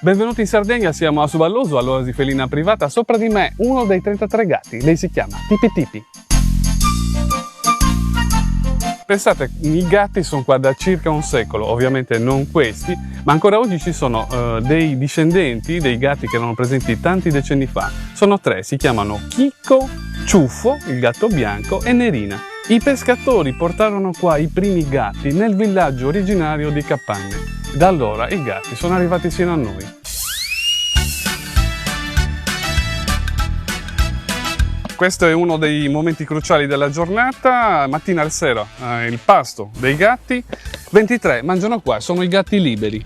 Benvenuti in Sardegna, siamo a Suballoso, all'oasi felina privata. Sopra di me uno dei 33 gatti, lei si chiama Tipi Tipi. Pensate, i gatti sono qua da circa un secolo, ovviamente non questi, ma ancora oggi ci sono dei discendenti dei gatti che erano presenti tanti decenni fa. Sono tre, si chiamano Chicco, Ciuffo, il gatto bianco, e Nerina. I pescatori portarono qua i primi gatti nel villaggio originario di Capanne. Da allora i gatti sono arrivati sino a noi. Questo è uno dei momenti cruciali della giornata, mattina e sera, il pasto dei gatti. 23 mangiano qua, sono i gatti liberi.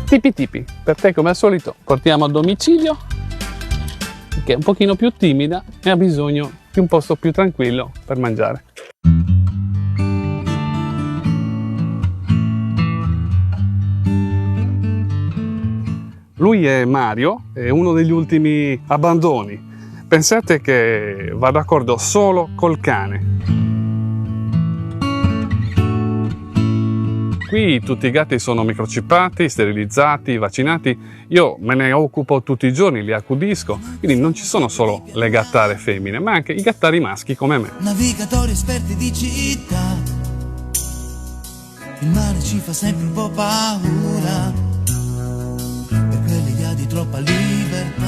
Tipi Tipi, per te come al solito portiamo a domicilio, che è un pochino più timida e ha bisogno di un posto più tranquillo per mangiare. Lui è Mario, è uno degli ultimi abbandoni. Pensate che va d'accordo solo col cane. Qui tutti i gatti sono microchippati, sterilizzati, vaccinati. Io me ne occupo tutti i giorni, li accudisco. Quindi non ci sono solo le gattare femmine, ma anche i gattari maschi come me. Navigatori esperti di città, il mare ci fa sempre un po' paura. Di troppa libertà.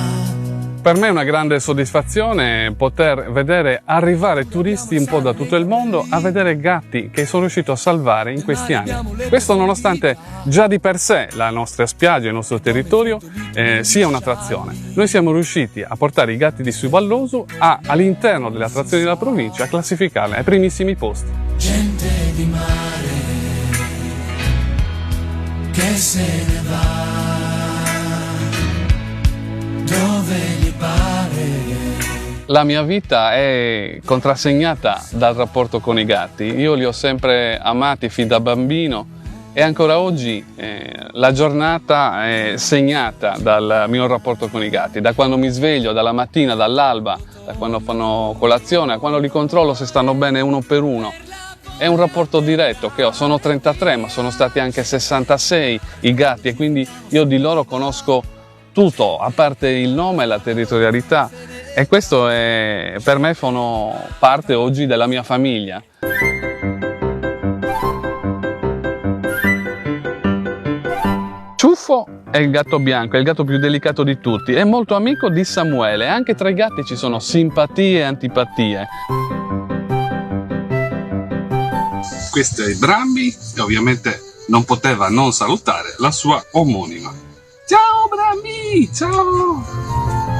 Per me è una grande soddisfazione poter vedere arrivare turisti un po' da tutto il mondo a vedere gatti che sono riuscito a salvare in questi anni. Questo nonostante già di per sé la nostra spiaggia, il nostro territorio sia un'attrazione. Noi siamo riusciti a portare i gatti di Suballoso all'interno delle attrazioni della provincia a classificarle ai primissimi posti. Gente di mare che se ne va dove gli pare. La mia vita è contrassegnata dal rapporto con i gatti. Io li ho sempre amati fin da bambino e ancora oggi la giornata è segnata dal mio rapporto con i gatti. Da quando mi sveglio, dalla mattina, dall'alba, da quando fanno colazione, a quando li controllo se stanno bene uno per uno. È un rapporto diretto che ho, sono 33 ma sono stati anche 66 i gatti e quindi io di loro conosco tutto, a parte il nome e la territorialità, e questo per me fanno parte oggi della mia famiglia. Ciuffo è il gatto bianco, è il gatto più delicato di tutti, è molto amico di Samuele, anche tra i gatti ci sono simpatie e antipatie. Questo è Brambi e ovviamente non poteva non salutare la sua omonima. Ciao Brambi, ciao!